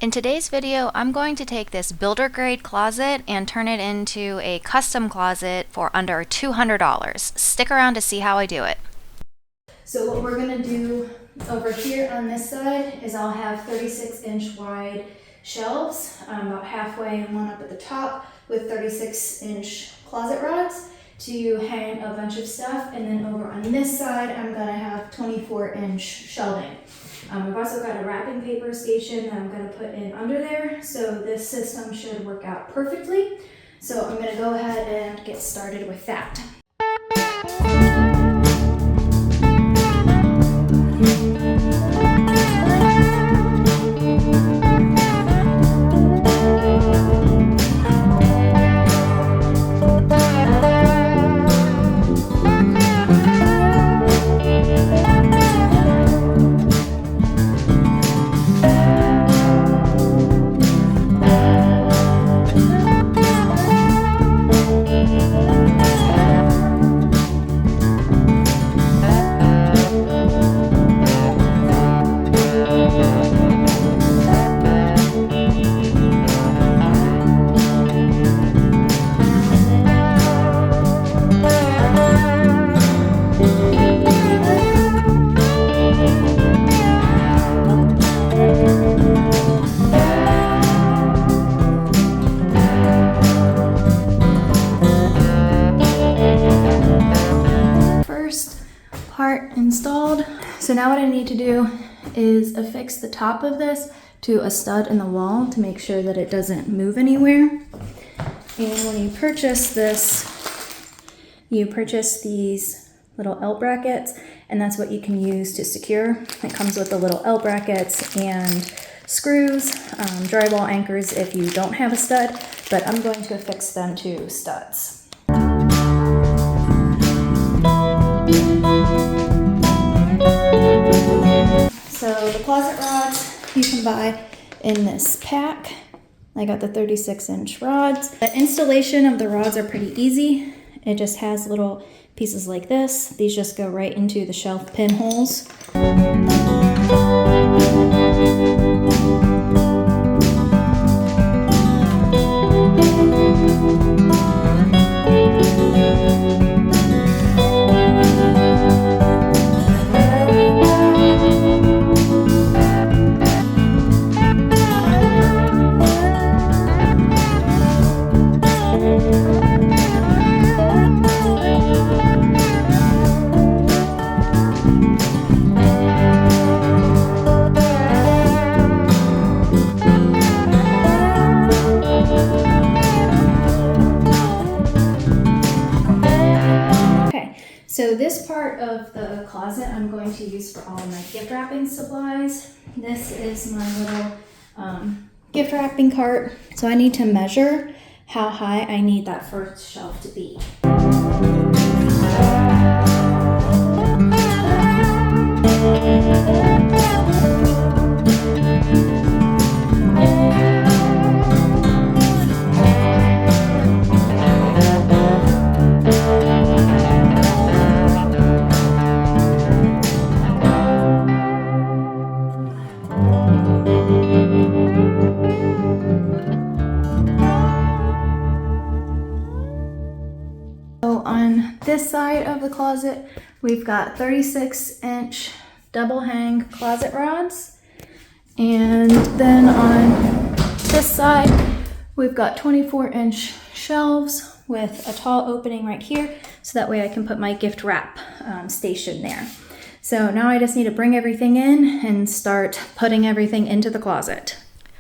In today's video, I'm going to take this builder grade closet and turn it into a custom closet for under $200. Stick around to see how I do it. So what we're gonna do over here on this side is I'll have 36-inch wide shelves, about halfway and one up at the top with 36-inch closet rods to hang a bunch of stuff. And then over on this side, I'm gonna have 24-inch shelving. I've also got a wrapping paper station that I'm going to put in under there, so this system should work out perfectly. So I'm going to go ahead and get started with that. Part installed. So now what I need to do is affix the top of this to a stud in the wall to make sure that it doesn't move anywhere. And when you purchase this, you purchase these little L brackets, and that's what you can use to secure. It comes with the little L brackets and screws, drywall anchors if you don't have a stud, but I'm going to affix them to studs. So the closet rods you can buy in this pack. I got the 36-inch rods. The installation of the rods are pretty easy. It just has little pieces like this. These just go right into the shelf pinholes. So this part of the closet I'm going to use for all of my gift wrapping supplies. This is my little gift wrapping cart. So I need to measure how high I need that first shelf to be. This side of the closet, we've got 36-inch double hang closet rods. And then on this side, we've got 24-inch shelves with a tall opening right here. So that way I can put my gift wrap station there. So now I just need to bring everything in and start putting everything into the closet.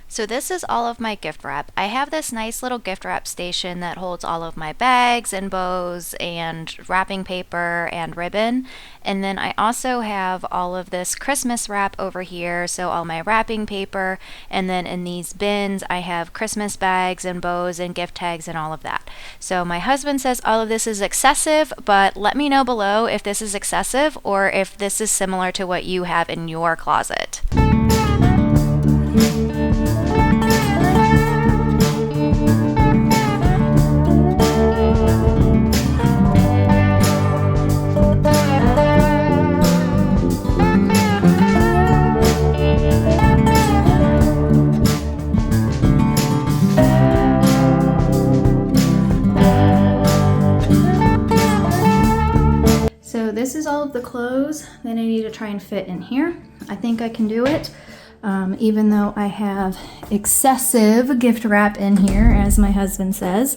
So this is all of my gift wrap. I have this nice little gift wrap station that holds all of my bags and bows and wrapping paper and ribbon. And then I also have all of this Christmas wrap over here, so all my wrapping paper. And then in these bins, I have Christmas bags and bows and gift tags and all of that. So my husband says all of this is excessive, but let me know below if this is excessive or if this is similar to what you have in your closet. the clothes that I need to try and fit in here. I think I can do it, even though I have excessive gift wrap in here, as my husband says.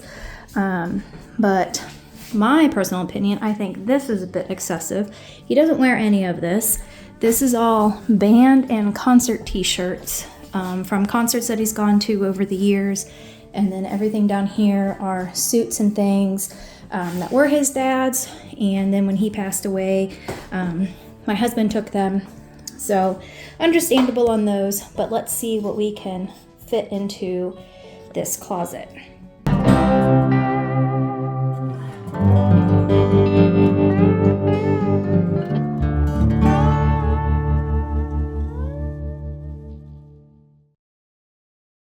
But my personal opinion, I think this is a bit excessive. He doesn't wear any of this. This is all band and concert t-shirts from concerts that he's gone to over the years. And then everything down here are suits and things that were his dad's. And then when he passed away, my husband took them. So understandable on those, but let's see what we can fit into this closet.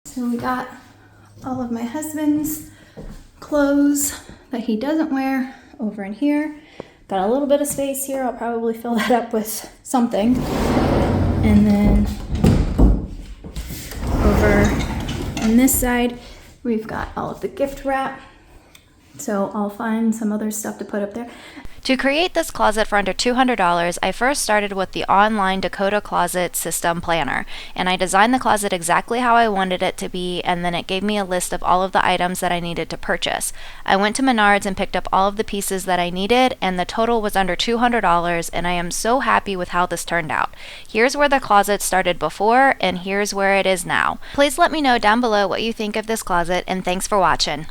So we got all of my husband's clothes that he doesn't wear over in here. Got a little bit of space here. I'll probably fill that up with something. And then over on this side, we've got all of the gift wrap. So I'll find some other stuff to put up there. To create this closet for under $200, I first started with the online Dakota Closet system planner, and I designed the closet exactly how I wanted it to be, and then it gave me a list of all of the items that I needed to purchase. I went to Menards and picked up all of the pieces that I needed, and the total was under $200, and I am so happy with how this turned out. Here's where the closet started before, and here's where it is now. Please let me know down below what you think of this closet, and thanks for watching.